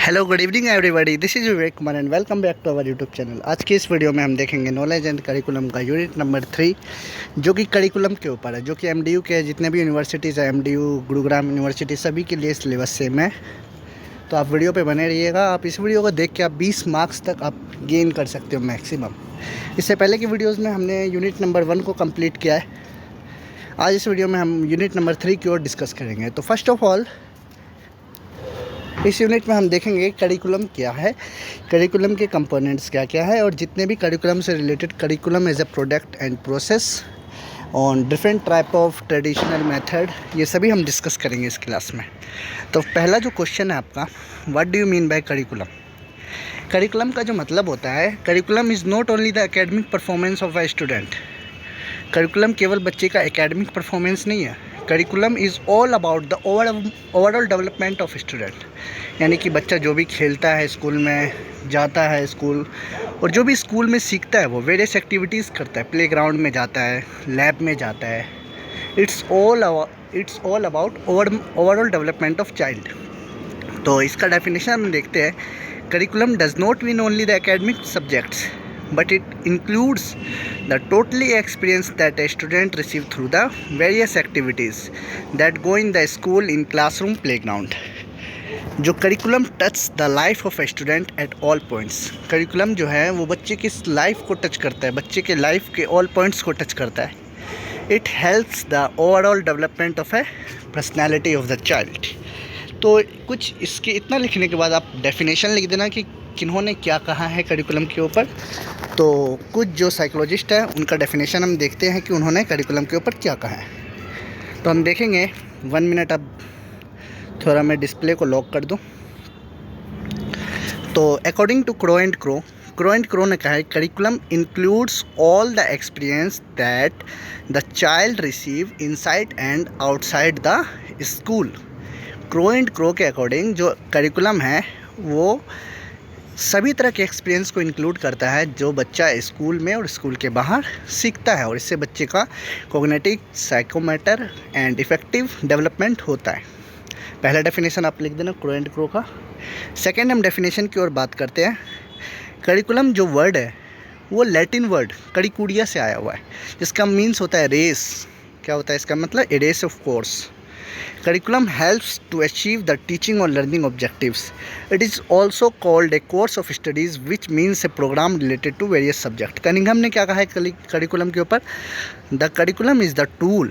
Hello good evening everybody, this is Vivek Kumar and welcome back to our YouTube channel. आज की इस video में हम देखेंगे नॉलेज एंड करिकुलम का यूनिट नंबर 3, जो कि करिकुलम के ऊपर है, जो कि एमडीयू के जितने भी यूनिवर्सिटीज़ हैं, एमडीयू, गुरुग्राम यूनिवर्सिटी, सभी के लिए सिलेबस सेम है। तो आप वीडियो पे बने रहिएगा। आप इस वीडियो को देख के आप 20 मार्क्स तक आप गेन कर सकते हो मैक्सिमम। इससे पहले की वीडियोज़ में हमने यूनिट नंबर 1 को कम्प्लीट किया है। आज इस वीडियो में हम यूनिट नंबर 3 की ओर डिस्कस करेंगे। तो फर्स्ट ऑफ ऑल इस यूनिट में हम देखेंगे करिकुलम क्या है, करिकुलम के कंपोनेंट्स क्या क्या है, और जितने भी करिकुलम से related curriculum as a product and process on different type of traditional method, ये सभी हम डिस्कस करेंगे इस क्लास में। तो पहला जो क्वेश्चन है आपका, what do you mean by curriculum. Curriculum का जो मतलब होता है, curriculum is not only the academic performance of a student. Curriculum केवल बच्चे का एकेडमिक परफॉर्मेंस नहीं है, curriculum is all about the overall development of student. यानी कि बच्चा जो भी खेलता है, स्कूल में जाता है स्कूल, और जो भी स्कूल में सीखता है वो वेरियस एक्टिविटीज़ करता है, प्लेग्राउंड में जाता है, लैब में जाता है। It's all about overall development of child. तो इसका डेफिनेशन हम देखते हैं। Curriculum does not mean only the academic subjects, but it includes the totally experience that a student receive through the various activities that go in the school, in classroom, playground. जो curriculum touch the life of a student at all points. Curriculum जो है वो बच्चे की life को touch करता है, बच्चे के लाइफ के ऑल पॉइंट्स को टच करता है। It helps the overall development of A personality of the child. तो कुछ इसके इतना लिखने के बाद आप डेफिनेशन लिख देना कि किन्होंने क्या कहा है करिकुलम के ऊपर। तो कुछ जो साइकोलॉजिस्ट हैं उनका डेफिनेशन हम देखते हैं कि उन्होंने करिकुलम के ऊपर क्या कहा है। तो हम देखेंगे 1 मिनट। अब थोड़ा मैं डिस्प्ले को लॉक कर दूं। तो according to Crow and Crow ने कहा है, curriculum includes all the experience that the child receive inside and outside the school. Crow and Crow के अकॉर्डिंग जो करिकुलम है वो सभी तरह के एक्सपीरियंस को इंक्लूड करता है जो बच्चा स्कूल में और स्कूल के बाहर सीखता है, और इससे बच्चे का cognitive, psychomotor and effective development होता है। पहला डेफिनेशन आप लिख देना क्रो एंड क्रो का। सेकेंड हम डेफिनेशन की ओर बात करते हैं। करिकुलम जो वर्ड है वो लैटिन वर्ड करिकुडिया से आया हुआ है, जिसका मीन्स होता है रेस। क्या होता है इसका मतलब? A race of course. Curriculum helps to achieve the teaching or learning objectives. It is also called a course of studies, which means a program related to various subjects. Cunningham ने क्या कहा है curriculum के ऊपर? The curriculum is the tool.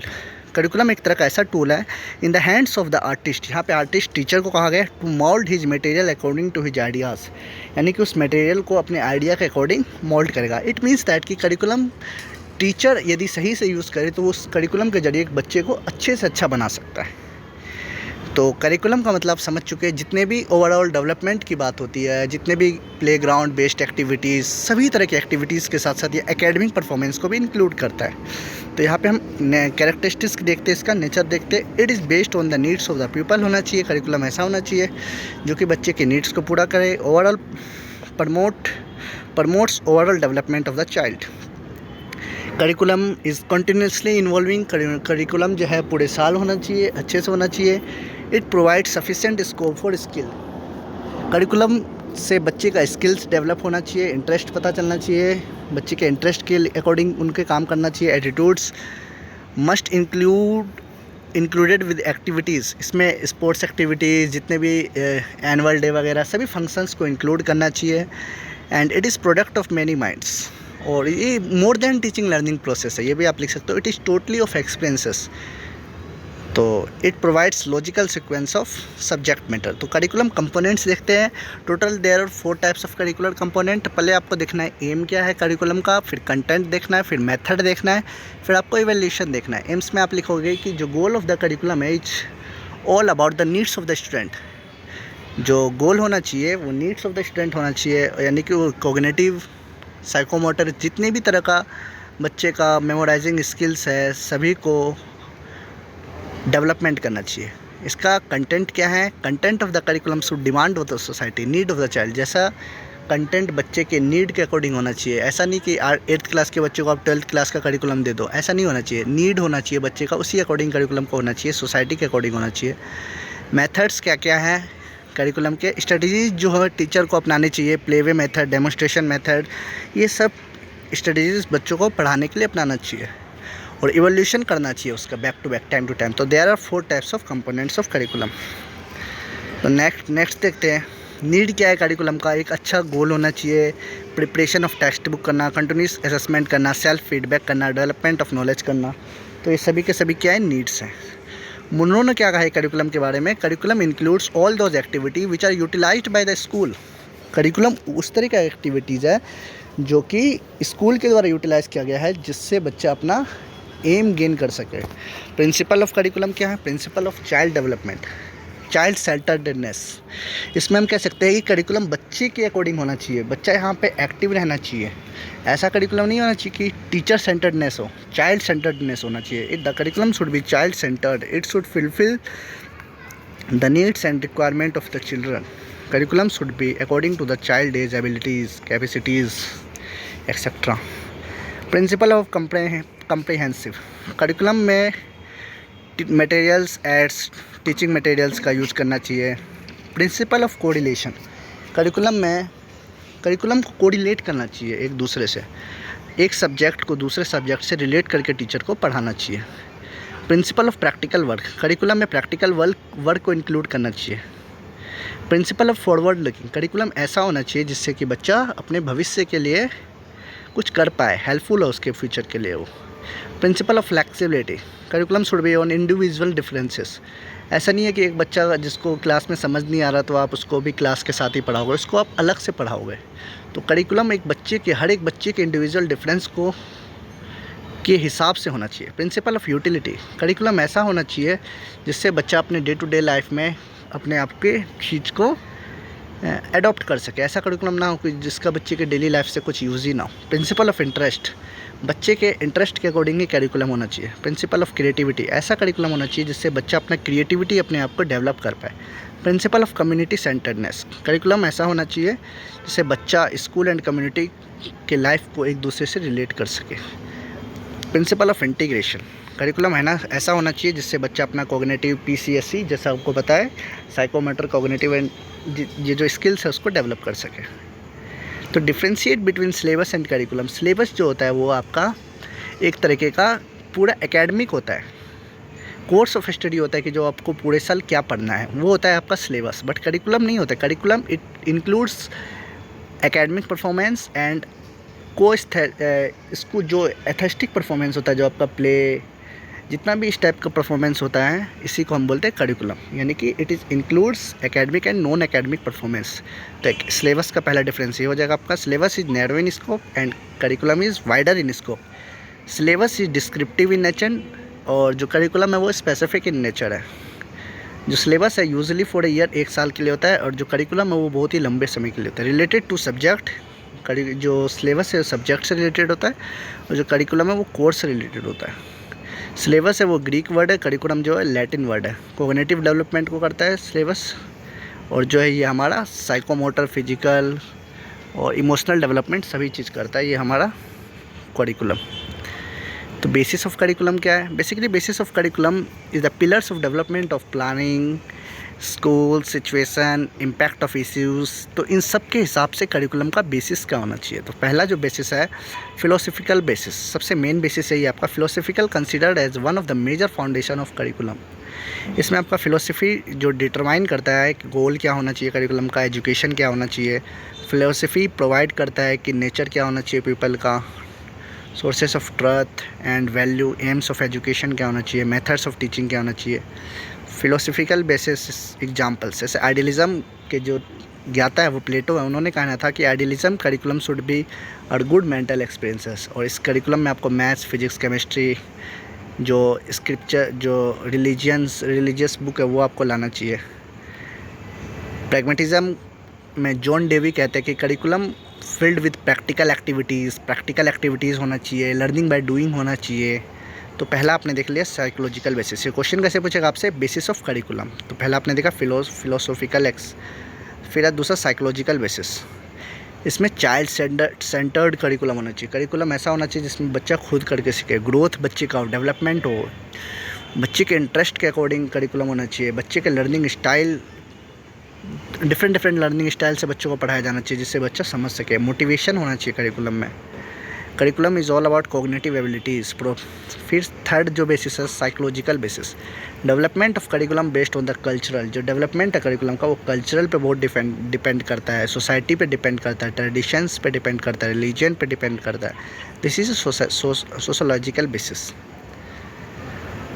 Curriculum एक तरह का ऐसा टूल है in the hands of the artist. यहाँ पे आर्टिस्ट टीचर को कहा गया to mould his material according to his ideas, यानी कि उस मटेरियल को अपने आइडिया के अकॉर्डिंग मोल्ड करेगा। इट मीन्स दैट कि करिकुलम टीचर यदि सही से यूज़ करे तो उस करिकुलम के जरिए एक बच्चे को अच्छे से अच्छा बना सकता है। तो करिकुलम का मतलब समझ चुके हैं। जितने भी ओवरऑल डेवलपमेंट की बात होती है, जितने भी प्लेग्राउंड बेस्ड एक्टिविटीज़, सभी तरह की एक्टिविटीज़ के साथ साथ ये एकेडमिक परफॉर्मेंस को भी इंक्लूड करता है। तो यहाँ पे हम कैरेक्टरिस्टिक्स देखते हैं, इसका नेचर देखते हैं। It is based on the needs of the people होना चाहिए। करिकुलम ऐसा होना चाहिए जो कि बच्चे के नीड्स को पूरा करे। Overall promotes overall development of the child. Curriculum is continuously involving. Curriculum जो है पूरे साल होना चाहिए, अच्छे से होना चाहिए। It provide sufficient scope for skill. Curriculum से बच्चे का स्किल्स डेवलप होना चाहिए, इंटरेस्ट पता चलना चाहिए, बच्चे के इंटरेस्ट के अकॉर्डिंग उनके काम करना चाहिए। Attitudes must included with activities. इसमें स्पोर्ट्स एक्टिविटीज़, जितने भी एनुअल डे वगैरह सभी फंक्शंस को इंक्लूड करना चाहिए। And it is product of many minds. और ये more than teaching learning process है, ये भी आप लिख सकते हो। It is totally of experiences. तो it provides logical sequence of subject matter. तो करिकुलम कंपोनेंट्स देखते हैं। Total there are 4 types of curricular component. पहले आपको देखना है एम क्या है करिकुलम का, फिर कंटेंट देखना है, फिर मेथड देखना है, फिर आपको इवैल्यूएशन देखना है। एम्स में आप लिखोगे कि जो गोल ऑफ द करिकुलम है, it's all about the needs of the student. जो गोल होना चाहिए वो नीड्स ऑफ द स्टूडेंट होना चाहिए, यानी कि वो कॉग्निटिव, साइकोमोटर, जितने भी तरह का बच्चे का मेमोराइजिंग स्किल्स है सभी को डेवलपमेंट करना चाहिए। इसका कंटेंट क्या है? Content of the curriculum should demand of the society, need of the child. जैसा कंटेंट बच्चे के नीड के अकॉर्डिंग होना चाहिए। ऐसा नहीं कि 8th क्लास के बच्चे को आप 12th क्लास का करिकुलम दे दो, ऐसा नहीं होना चाहिए। नीड होना चाहिए बच्चे का, उसी अकॉर्डिंग करिकुलम को होना चाहिए, सोसाइटी के अकॉर्डिंग होना चाहिए। मेथड्स क्या क्या है? करिकुलम के स्ट्रेटजीज जो है टीचर को अपनानी चाहिए, play way method, demonstration method, ये सब स्ट्रेटजीज बच्चों को पढ़ाने के लिए अपनाना चाहिए और इवोल्यूशन करना चाहिए उसका back to back, time to time. तो there are 4 types of components of curriculum. तो नेक्स्ट देखते हैं, नीड क्या है करिकुलम का। एक अच्छा गोल होना चाहिए, प्रिपरेशन ऑफ टेक्स्ट बुक करना, कंटिन्यूस असेसमेंट करना, सेल्फ फीडबैक करना, डेवलपमेंट ऑफ नॉलेज करना। तो ये सभी के सभी क्या है, नीड्स हैं। मुनरो ने क्या कहा है करिकुलम के बारे में, curriculum includes all those activity which are utilised by the school. Curriculum उस तरह का एक्टिविटीज़ है जो कि स्कूल के द्वारा यूटिलाइज़ किया गया है जिससे बच्चा अपना एम गेन कर सके। प्रिंसिपल ऑफ करिकुलम क्या है, principle of child development, child centredness. इसमें हम कह सकते हैं कि करिकुलम बच्चे के अकॉर्डिंग होना चाहिए, बच्चा यहाँ पे एक्टिव रहना चाहिए। ऐसा करिकुलम नहीं होना चाहिए कि टीचर सेंटर्डनेस हो, चाइल्ड सेंटर्डनेस होना चाहिए। The curriculum should be child centred, it should fulfil the needs and requirement of the children. Curriculum should be according to the child age, abilities, capacities etcetera. Principle of comprehensive, curriculum में materials aids, teaching materials का use करना चाहिए। Principle of correlation, curriculum को correlate करना चाहिए एक दूसरे से, एक सब्जेक्ट को दूसरे सब्जेक्ट से रिलेट करके टीचर को पढ़ाना चाहिए। Principle of practical work, curriculum में प्रैक्टिकल वर्क को इंक्लूड करना चाहिए। Principle of forward looking, curriculum ऐसा होना चाहिए जिससे कि बच्चा अपने भविष्य के लिए कुछ कर पाए, हेल्पफुल हो उसके फ्यूचर के लिए वो। Principle of flexibility, curriculum should be on individual differences. ऐसा नहीं है कि एक बच्चा जिसको क्लास में समझ नहीं आ रहा तो आप उसको भी क्लास के साथ ही पढ़ाओगे, उसको आप अलग से पढ़ाओगे। तो करिकुलम हर एक बच्चे के इंडिविजुअल डिफरेंस को के हिसाब से होना चाहिए। प्रिंसिपल ऑफ यूटिलिटी, करिकुलम ऐसा होना चाहिए जिससे बच्चा अपने डे टू डे लाइफ में अपने आप के चीज़ को एडॉप्ट कर सके। ऐसा करिकुलम ना हो कि जिसका बच्चे के डेली लाइफ से कुछ यूज़ ही ना हो। प्रिंसिपल ऑफ इंटरेस्ट, बच्चे के इंटरेस्ट के अकॉर्डिंग ही करिकुलम होना चाहिए। प्रिंसिपल ऑफ क्रिएटिविटी, ऐसा करिकुलम होना चाहिए जिससे बच्चा अपना क्रिएटिविटी अपने आप को डेवलप कर पाए। Principle of community centredness, curriculum ऐसा होना चाहिए जिससे बच्चा स्कूल एंड कम्युनिटी के लाइफ को एक दूसरे से रिलेट कर सके। प्रिंसिपल ऑफ इंटीग्रेशन, करिकुलम है ना ऐसा होना चाहिए जिससे बच्चा अपना कॉग्निटिव PCSE जैसा आपको पता है, साइकोमोटर कॉग्निटिव एंड ये जो स्किल्स है उसको डेवलप कर सके। तो differentiate between syllabus and curriculum, syllabus जो होता है वो आपका एक तरीके का पूरा एकेडमिक होता है, कोर्स ऑफ स्टडी होता है कि जो आपको पूरे साल क्या पढ़ना है वो होता है आपका सिलेबस। बट करिकुलम नहीं होता, curriculum it includes academic performance and इसको जो एथेस्टिक परफॉर्मेंस होता है, जो आपका प्ले, जितना भी इस टाइप का परफॉर्मेंस होता है इसी को हम बोलते हैं करिकुलम, यानी कि it is includes academic and non academic performance. तो सिलेबस का पहला डिफरेंस ये हो जाएगा आपका, syllabus is narrow in scope and curriculum is wider in scope. Syllabus is descriptive in nature और जो करिकुलम है वो स्पेसिफिक इन नेचर है। जो सिलेबस है यूजुअली फॉर ईयर, 1 साल के लिए होता है, और जो करिकुलम है वो बहुत ही लंबे समय के लिए होता है। रिलेटेड टू सब्जेक्ट, जो सिलेबस है सब्जेक्ट से रिलेटेड होता है और जो करिकुलम है वो कोर्स से रिलेटेड होता है। सिलेबस है वो ग्रीक वर्ड है, करिकुलम जो है लैटिन वर्ड है। कोग्निटिव डेवलपमेंट को करता है सिलेबस, और जो है ये हमारा साइकोमोटर, फिजिकल और इमोशनल डेवलपमेंट सभी चीज़ करता है ये हमारा करिकुलम। तो बेसिस ऑफ करिकुलम क्या है? Basically basis of curriculum is the pillars of development of planning, school, situation, impact of issues. तो इन सब के हिसाब से करिकुलम का बेसिस क्या होना चाहिए? तो पहला जो बेसिस है फिलोसफिकल बेसिस, सबसे मेन बेसिस है ये आपका philosophical, considered as one of the major foundation of curriculum. इसमें आपका फिलोसफी जो डिटरमाइन करता है कि गोल क्या होना चाहिए करिकुलम का, एजुकेशन क्या होना चाहिए। फिलोसफी प्रोवाइड करता है कि नेचर क्या होना चाहिए पीपल का, sources of truth and value, AIIMS of education क्या होना चाहिए, मेथड्स ऑफ टीचिंग क्या होना चाहिए। फिलोसफिकल बेसिस एग्जाम्पल्स जैसे आइडियलिज्म के जो ज्ञाता है वो प्लेटो है, उन्होंने कहना था कि आइडियलिज्म करिकुलम शुड बी और गुड मेंटल एक्सपीरियंसेस। और इस करिकुलम में आपको मैथ्स, फिजिक्स, केमिस्ट्री, जो स्क्रिप्चर, जो रिलीजियस बुक है वो आपको लाना चाहिए। प्रैग्मेटिज्म में जॉन डेवी कहते हैं कि curriculum filled with practical activities होना चाहिए, लर्निंग बाय डूइंग होना चाहिए। तो पहला आपने देख लिया साइकोलॉजिकल बेसिस। ये क्वेश्चन कैसे पूछेगा आपसे? Basis of curriculum. तो पहला आपने देखा फिलोसॉफिकल फिर दूसरा साइकोलॉजिकल बेसिस। इसमें चाइल्ड सेंटर्ड करिकुलम होना चाहिए। करिकुलम ऐसा होना चाहिए जिसमें बच्चा खुद करके सीखे, ग्रोथ बच्चे का डेवलपमेंट हो, बच्चे के इंटरेस्ट के अकॉर्डिंग करिकुलम होना चाहिए, बच्चे के learning style different different learning style से बच्चों को पढ़ाया जाना चाहिए जिससे बच्चा समझ सके। मोटिवेशन होना चाहिए करिकुलम में। Curriculum is all about cognitive abilities. फिर थर्ड जो बेसिस है psychological basis. Development of curriculum based on the cultural. जो डेवलपमेंट है करिकुलम का वो कल्चरल पे बहुत डिपेंड करता है, सोसाइटी पे डिपेंड करता है, ट्रेडिशंस पे डिपेंड करता है, रिलीजन पे डिपेंड करता है। This is sociological basis.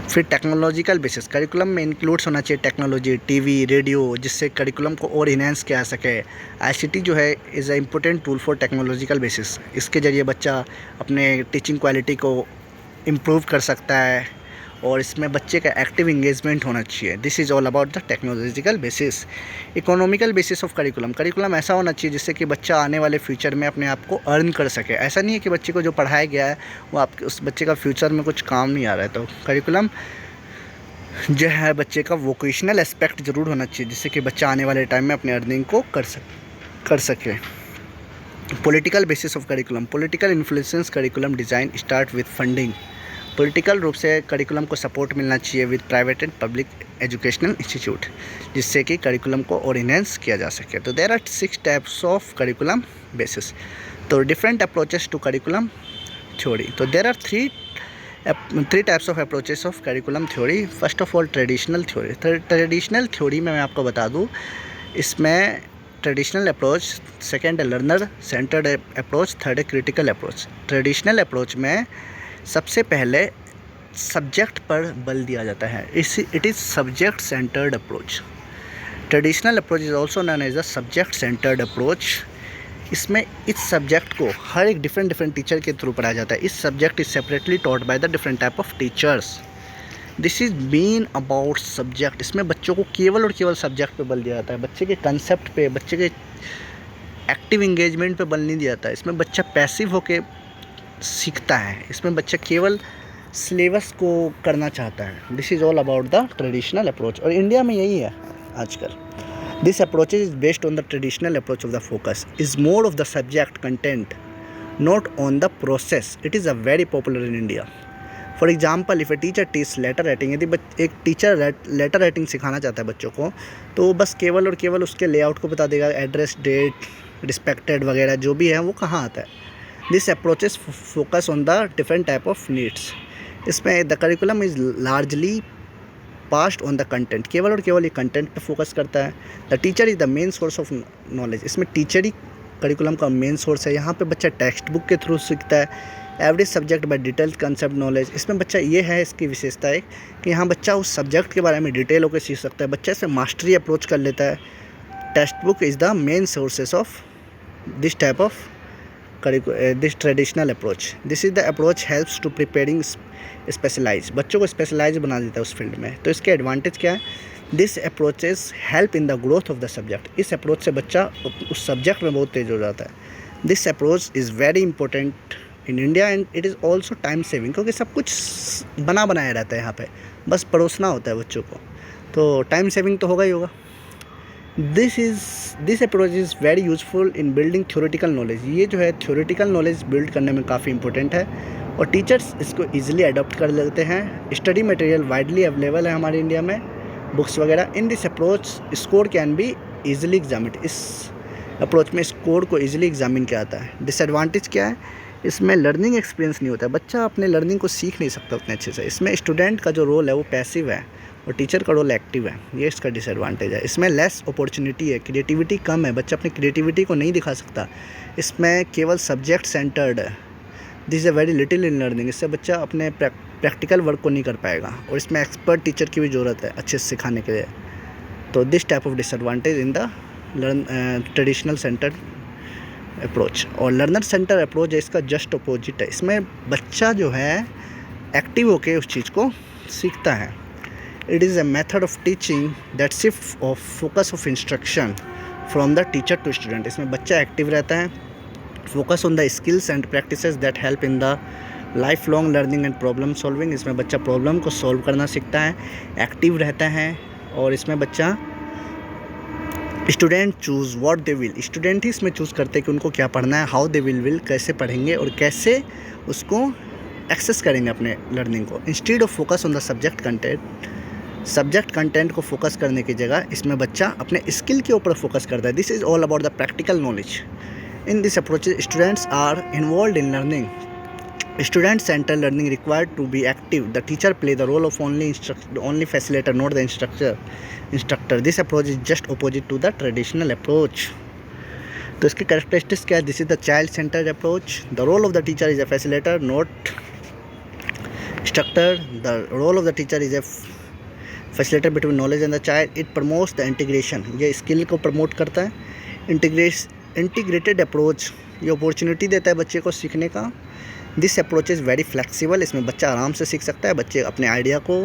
फिर टेक्नोलॉजिकल बेसिस। करिकुलम में इंक्लूड्स होना चाहिए टेक्नोलॉजी, टीवी, रेडियो, जिससे करिकुलम को और इन्हेंस किया जा सके। आईसीटी जो है is a important tool for technological basis. इसके ज़रिए बच्चा अपने टीचिंग क्वालिटी को इम्प्रूव कर सकता है और इसमें बच्चे का एक्टिव इंगेजमेंट होना चाहिए। This is all about the technological basis. Economical basis of curriculum. Curriculum ऐसा होना चाहिए जिससे कि बच्चा आने वाले फ्यूचर में अपने आप को अर्न कर सके। ऐसा नहीं है कि बच्चे को जो पढ़ाया गया है वो आपके उस बच्चे का फ्यूचर में कुछ काम नहीं आ रहा है। तो करिकुलम जो है बच्चे का वोकेशनल एस्पेक्ट ज़रूर होना चाहिए जिससे कि बच्चा आने वाले टाइम में अपने अर्निंग को कर सके। Political basis of curriculum. Political influence curriculum design start with funding. Political रूप से करिकुलम को सपोर्ट मिलना चाहिए with private and public educational institute जिससे कि करिकुलम को और इन्हेंस किया जा सके। तो there are 6 types of curriculum basis. तो different approaches to curriculum theory. तो there are three types of approaches of curriculum theory. First of all traditional theory. Traditional theory में मैं आपको बता दूँ, इसमें ट्रेडिशनल अप्रोच, सेकेंड है लर्नर सेंटर्ड अप्रोच, थर्ड है क्रिटिकल अप्रोच। ट्रेडिशनल अप्रोच में सबसे पहले सब्जेक्ट पर बल दिया जाता है। It is subject centred approach. Traditional approach is also known as a subject centred approach. इसमें इस सब्जेक्ट को हर एक डिफरेंट टीचर के थ्रू पढ़ाया जाता है। इस subject is separately taught by the different type of teachers. This is been about subject. इसमें बच्चों को केवल और केवल सब्जेक्ट पे बल दिया जाता है, बच्चे के कंसेप्ट पे, बच्चे के एक्टिव इंगेजमेंट पे बल नहीं दिया जाता है। इसमें बच्चा पैसिव होके सीखता है, इसमें बच्चा केवल सिलेबस को करना चाहता है। This is all about the traditional approach और इंडिया में यही है आजकल। This approach is based on the traditional approach of the focus is more of the subject content not on the process. It is a very popular in India. For example if a teacher teach letter writing, यदि एक teacher letter writing सिखाना चाहता है बच्चों को तो वो बस केवल और केवल उसके लेआउट को बता देगा, एड्रेस, डेट, रिस्पेक्टेड वगैरह जो भी है वो कहाँ आता है। This approaches focus on the different type of needs. इसमें the curriculum is largely passed on the content. केवल और केवल ये कंटेंट पे फोकस करता है। The teacher is the main source of knowledge. इसमें टीचर ही करिकुलम का मेन सोर्स है। यहाँ पे बच्चा टेक्स्ट बुक के थ्रू सीखता है। Average subject by detail concept knowledge. इसमें बच्चा ये है, इसकी विशेषता है कि यहाँ बच्चा उस सब्जेक्ट के बारे में डिटेल होकर सीख सकता है। बच्चा इसे मास्टरी अप्रोच कर लेता है। Text book is the main sources of this type of this traditional approach. This is the approach helps to preparing specialise. बच्चों को स्पेशलाइज बना देता है उस फील्ड में। तो इसके एडवांटेज क्या है? This approaches help in the growth of the subject. इस अप्रोच से बच्चा उस सब्जेक्ट में बहुत तेज हो जाता है। This approach is very important in India and it is also time saving, क्योंकि सब कुछ बनाया रहता है यहाँ पे, बस परोसना होता है बच्चों को, तो टाइम सेविंग तो होगा ही होगा। This approach is very useful in building theoretical knowledge. ये जो है थ्योरेटिकल नॉलेज बिल्ड करने में काफ़ी इंपॉर्टेंट है और टीचर्स इसको ईजिली अडॉप्ट कर लेते हैं। स्टडी मटेरियल वाइडली अवेलेबल है हमारे इंडिया में, बुक्स वगैरह। इन this approach score can be easily examined. इस अप्रोच में स्कोर को ईजिली एग्जामिन किया जाता है। डिसएडवांटेज क्या है? इसमें लर्निंग एक्सपीरियंस नहीं होता है, बच्चा अपने लर्निंग को सीख नहीं सकता उतने अच्छे से। इसमें स्टूडेंट का जो रोल है वो पैसिव है और टीचर का रोल एक्टिव है, ये इसका डिसएडवांटेज है। इसमें लेस अपॉर्चुनिटी है, क्रिएटिविटी कम है, बच्चा अपनी क्रिएटिविटी को नहीं दिखा सकता। इसमें केवल सब्जेक्ट सेंटर्ड है। This is a very little in learning. इससे बच्चा अपने प्रैक्टिकल वर्क को नहीं कर पाएगा और इसमें एक्सपर्ट टीचर की भी ज़रूरत है अच्छे से सिखाने के लिए। तो this type of disadvantage in the traditional centred approach. और लर्नर सेंटर अप्रोच है इसका जस्ट अपोजिट है। इसमें बच्चा जो है एक्टिव होकर उस चीज़ को सीखता है। It is a method of teaching that shift of focus of instruction from the teacher to student. इसमें बच्चा एक्टिव रहता है, focus on the skills and practices that help in the life long learning and problem solving. इसमें बच्चा problem को solve करना सीखता है, एक्टिव रहता है और इसमें बच्चा student choose what they will. Student ही इसमें चूज़ करते हैं कि उनको क्या पढ़ना है, हाउ दे विल कैसे पढ़ेंगे और कैसे उसको एक्सेस करेंगे अपने लर्निंग को। Instead of focus on the subject content subject content को फोकस करने की जगह इसमें बच्चा अपने स्किल के ऊपर फोकस करता है। This is all about the practical knowledge. In this approach students are involve in learning. Student centered learning required to be active. The teacher play the role of only facilitator, not the instructor. This approach is just opposite to the traditional approach. तो इसकी characteristics क्या है? This is the child centred approach. The role of the teacher is a facilitator, not instructor. The role of the teacher is a facilitator between knowledge and the child. It promotes the integration. ये skill को promote करता है. Integrated approach ये opportunity देता है बच्चे को सीखने का. This approach is very flexible. इसमें बच्चा आराम से सीख सकता है. बच्चे अपने आइडिया को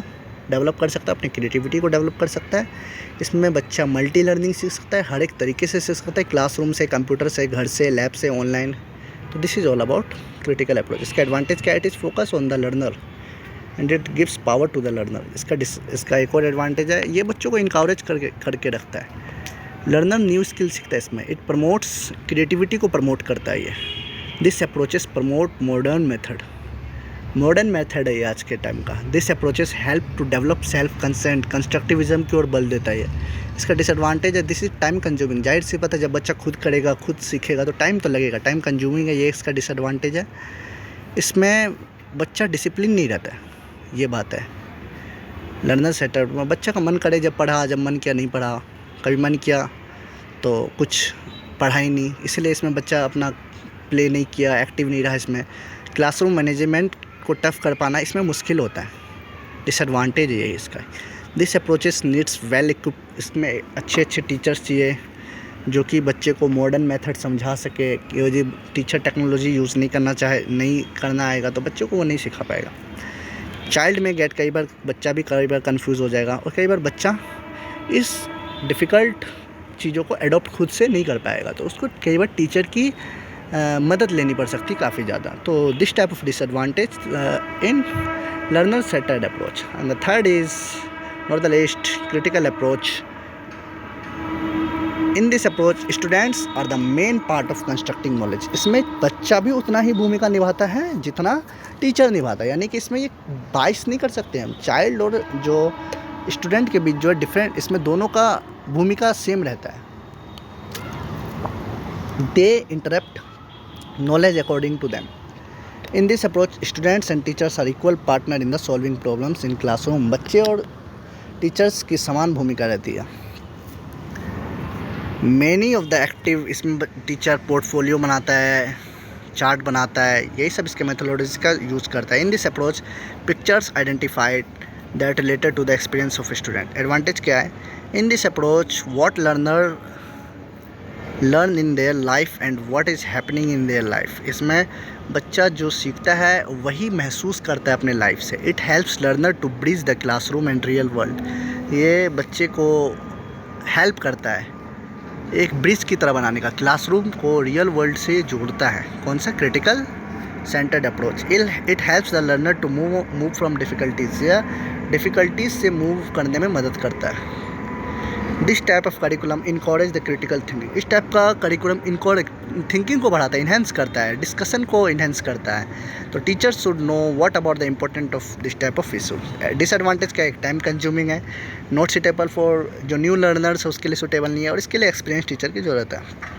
डेवलप कर सकता है, अपनी क्रिएटिविटी को डेवलप कर सकता है. इसमें बच्चा मल्टी लर्निंग सीख सकता है, हर एक तरीके से सीख सकता है, क्लासरूम से, कंप्यूटर से, घर से, लैब से, ऑनलाइन. तो this is all about critical approach. इसका एडवांटेज क्या है? It is focus on the learner and it gives power to the learner. इसका एक और एडवांटेज है, ये बच्चों को इनकाउरेज करके रखता है. लर्नर न्यू स्किल सीखता है इसमें. इट प्रमोट्स क्रिएटिविटी को प्रमोट करता है ये. This approaches promote modern method है ये आज के टाइम का. This approaches help to develop self consent. Constructivism की ओर बल देता है ये. इसका डिसएडवांटेज है, दिस इज टाइम कंज्यूमिंग. जाहिर सी बात है, जब बच्चा खुद करेगा, खुद सीखेगा तो टाइम तो लगेगा. टाइम कंज्यूमिंग है, ये इसका डिसएडवांटेज है. इसमें बच्चा डिसिप्लिन नहीं रहता है, ये बात है. लर्नर सेटअप में बच्चा का मन करे जब पढ़ा, जब मन किया नहीं पढ़ा. कभी मन किया तो कुछ पढ़ा ही नहीं, इसलिए इसमें बच्चा अपना प्ले नहीं किया, एक्टिव नहीं रहा. इसमें क्लासरूम मैनेजमेंट को टफ कर पाना इसमें मुश्किल होता है. डिसएडवांटेज है इसका. This approaches needs well equipped. इसमें अच्छे टीचर्स चाहिए जो कि बच्चे को मॉडर्न मेथड समझा सके. कि यदि टीचर टेक्नोलॉजी यूज़ नहीं करना आएगा तो बच्चों को वो नहीं सिखा पाएगा. चाइल्ड में कई बार बच्चा भी कई बार कन्फ्यूज़ हो जाएगा, और कई बार बच्चा इस डिफ़िकल्ट चीज़ों को एडॉप्ट खुद से नहीं कर पाएगा, तो उसको कई बार टीचर की मदद लेनी पड़ सकती काफ़ी ज़्यादा. तो this type of disadvantage in learner centred approach. And the third is not the least critical approach. In this approach students are the main part of constructing knowledge. इसमें बच्चा भी उतना ही भूमिका निभाता है जितना टीचर निभाता है. यानी कि इसमें ये बाइस नहीं कर सकते हम. चाइल्ड और जो स्टूडेंट के बीच जो है डिफरेंट, इसमें दोनों का भूमिका सेम रहता है. दे interrupt knowledge according to them. In this approach, students and teachers are equal partner in the solving problems in classroom. बच्चे और टीचर्स की समान भूमिका रहती है. Many of the active, इसमें टीचर पोर्टफोलियो बनाता है, चार्ट बनाता है, यही सब इसके मेथोडोलॉजी का यूज़ करता है. In this approach, pictures identified that related to the experience of a student. Advantage क्या है? In this approach, what learner learn in their life and what is happening in their life. इसमें बच्चा जो सीखता है वही महसूस करता है अपने लाइफ से. It helps learner to bridge the classroom and real world. ये बच्चे को हेल्प करता है एक ब्रिज की तरह बनाने का. क्लासरूम को रियल वर्ल्ड से जोड़ता है. कौन सा? Critical centred approach. It helps the learner to move from difficulties. या डिफ़िकल्टीज से मूव करने में मदद करता है. This type of curriculum encourage the critical thinking. इस टाइप का करिकुलम थिंकिंग को बढ़ाता है, इन्हेंस करता है, डिस्कशन को इन्हेंस करता है. तो teachers should know what about the important of this type of issue. Disadvantage क्या है? टाइम कंज्यूमिंग है, नॉट सूटेबल फॉर जो न्यू लर्नर्स है उसके लिए सूटेबल नहीं है, और इसके लिए एक्सपीरियंस टीचर की ज़रूरत है.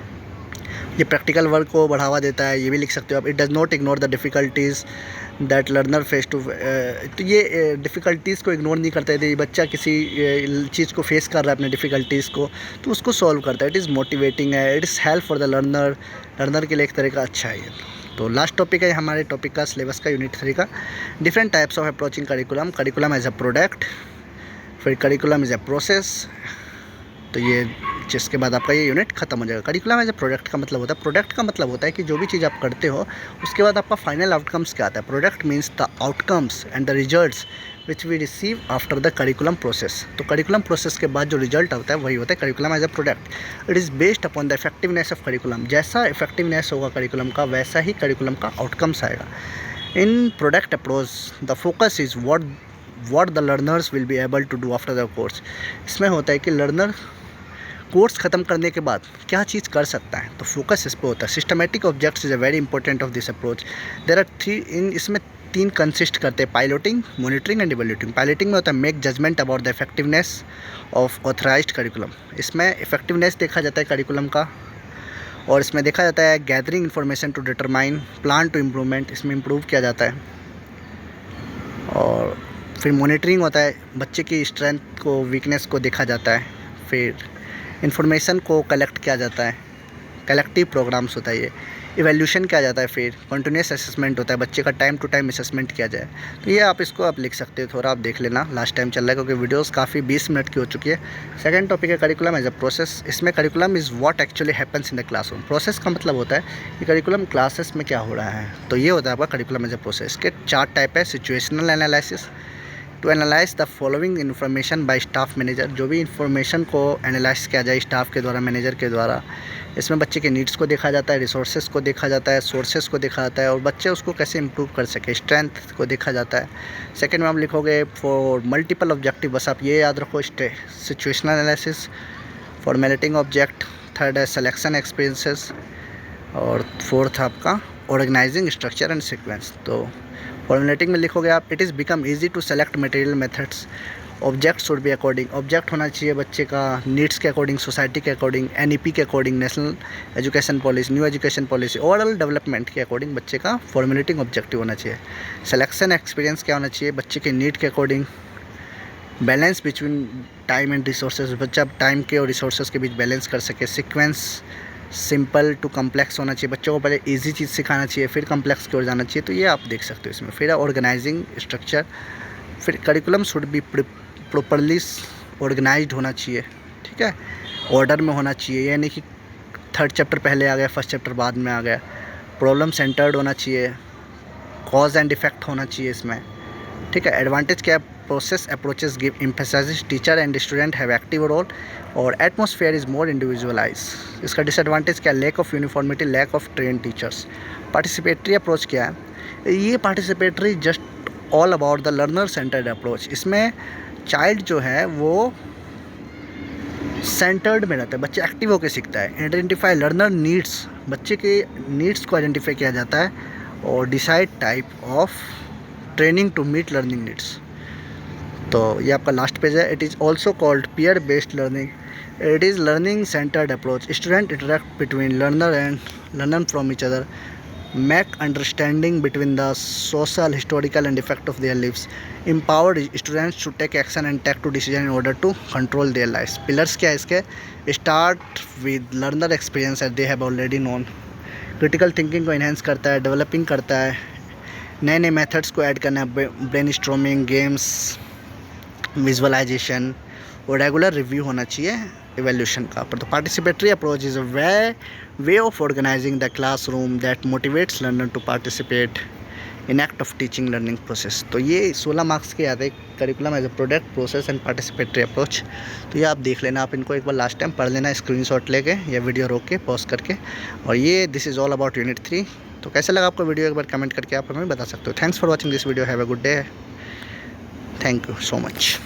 ये प्रैक्टिकल वर्क को बढ़ावा देता है, ये भी लिख सकते हो आप. It does not ignore the difficulties that learner face to. तो ये डिफ़िकल्टीज़ को इग्नोर नहीं करता है. यदि बच्चा किसी चीज़ को फेस कर रहा है अपने डिफ़िकल्टीज़ को, तो उसको सॉल्व करता है. इट इज़ मोटिवेटिंग है, it is help for the learner के लिए एक तरह का अच्छा है ये. तो लास्ट टॉपिक है हमारे टॉपिक का, सिलेबस का, यूनिट 3 का. Different types of approaching curriculum. Curriculum as a product, फिर करिकुलम एज अ प्रोसेस. तो ये जिसके बाद आपका ये यूनिट खत्म हो जाएगा. करिकुलम एज ए प्रोडक्ट का मतलब होता है, प्रोडक्ट का मतलब होता है कि जो भी चीज़ आप करते हो उसके बाद आपका फाइनल आउटकम्स क्या आता है. Product means the outcomes and the results which we receive after the curriculum process. तो करिकुलम प्रोसेस के बाद जो रिजल्ट होता है वही होता है curriculum as a product. It is based upon the effectiveness of curriculum. जैसा इफेक्टिवनेस होगा करिकुलम का, वैसा ही करिकुलम का आउटकम्स आएगा. In product approach the focus is what the learners will be able to do after the course. इसमें होता है कि लर्नर कोर्स ख़त्म करने के बाद क्या चीज़ कर सकता है, तो फोकस इस पर होता है. Systematic objects is a very important of this approach. There are 3 in इसमें तीन कंसिस्ट करते हैं, piloting, monitoring and evaluating. Piloting में होता है make judgement about the effectiveness of authorised curriculum. इसमें इफेक्टिवनेस देखा जाता है करिकुलम का, और इसमें देखा जाता है gathering information to determine plan to improvement, इसमें इम्प्रूव किया जाता है। और फिर मॉनिटरिंग होता है, बच्चे की स्ट्रेंथ को, वीकनेस को देखा जाता है। फिर इन्फॉर्मेशन को कलेक्ट किया जाता है, कलेक्टिव प्रोग्राम्स होता है ये। इवैल्यूएशन किया जाता है, फिर कंटिन्यूस असेसमेंट होता है, बच्चे का टाइम टू टाइम असेसमेंट किया जाए। तो ये आप इसको आप लिख सकते हो, थोड़ा आप देख लेना, लास्ट टाइम चल रहा है क्योंकि वीडियोस काफ़ी 20 मिनट की हो चुकी है। सेकंड टॉपिक है करिकुलम एज अ प्रोसेस। इसमें curriculum is what actually happens in the classroom. Process का मतलब होता है कि करिकुलम क्लासेस में क्या हो रहा है, तो ये होता है आपका करिकुलम एज अ प्रोसेस। के 4 टाइप है। Situational analysis, to analyse the following information by staff manager, जो भी इन्फॉर्मेशन को एनालाइज किया जाए स्टाफ के द्वारा, मैनेजर के द्वारा। इसमें बच्चे के नीड्स को देखा जाता है, रिसोर्सेज को देखा जाता है, सोर्सेज को देखा जाता है, और बच्चे उसको कैसे इंप्रूव कर सके, स्ट्रेंथ को देखा जाता है। सेकंड में आप लिखोगे फॉर मल्टीपल ऑब्जेक्टिव, बस आप ये याद रखो, situational analysis, formatting object. Third है सिलेक्शन एक्सपीरियंसेस, और फोर्थ आपका ऑर्गेनाइजिंग स्ट्रक्चर एंड सीक्वेंस। तो फॉर्मुलेटिंग में लिखोगे आप it is become easy to select material methods, object should be according, object होना चाहिए बच्चे का नीड्स के अकॉर्डिंग, सोसाइटी के अकॉर्डिंग, NEP के according, national education policy, new education policy, overall development के अकॉर्डिंग बच्चे का फॉर्मुलेटिंग ऑब्जेक्टिव होना चाहिए। सिलेक्शन एक्सपीरियंस क्या होना चाहिए, बच्चे के नीड के according, balance between time and resources, बच्चा टाइम के और रिसोर्सेज के बीच बैलेंस कर सके। सीक्वेंस सिंपल टू कम्प्लेक्स होना चाहिए, बच्चों को पहले इजी चीज़ सिखाना चाहिए, फिर कम्प्लेक्स की ओर जाना चाहिए। तो ये आप देख सकते हो इसमें। फिर ऑर्गेनाइजिंग स्ट्रक्चर, फिर curriculum should be properly organised होना चाहिए, ठीक है, ऑर्डर में होना चाहिए, यानी कि 3rd चैप्टर पहले आ गया, 1st चैप्टर बाद में आ गया। प्रॉब्लम सेंटर्ड होना चाहिए, कॉज एंड इफेक्ट होना चाहिए इसमें, ठीक है। एडवांटेज क्या है, process approaches give emphasise, teacher and student have active role, और एटमॉस्फेयर इज़ मोर इंडिविजुअलाइज। इसका डिसएडवांटेज क्या है, lack of uniformity, lack of train teachers. Participatory approach क्या है, ये participatory just all about the learner centred approach. इसमें child जो है वो सेंटर्ड में रहता है, बच्चे एक्टिव होकर सीखता है। आइडेंटिफाई लर्नर नीड्स, बच्चे के नीड्स को आइडेंटिफाई किया जाता है, और decide type of training to meet learning needs. तो ये आपका लास्ट पेज है। It is also called peer based learning, it is learning centred approach, student interact between learner and learner from each other, make understanding between the social, historical and effect of their lives, empowered students to take action and take to decision in order to control their lives. Pillars क्या है इसके, start with learner experience that they have already known, critical thinking को enhance करता है, developing करता है, नए नए methods को ऐड करना है, brainstorming, games, visualization, और रेगुलर रिव्यू होना चाहिए इवैल्यूएशन का। पर तो participatory approach is a way of organising the classroom that motivates learner to participate in act of teaching learning process. तो ये 16 मार्क्स के आते हैं, curriculum as a product, process and participatory approach. तो ये आप देख लेना, आप इनको एक बार लास्ट टाइम पढ़ लेना, स्क्रीनशॉट लेके या वीडियो रोक के पॉज करके। और ये this is all about unit 3। तो कैसा लगा आपको वीडियो, एक बार कमेंट करके आप हमें बता सकते हो। Thanks for watching this video, have a good day, thank you so much.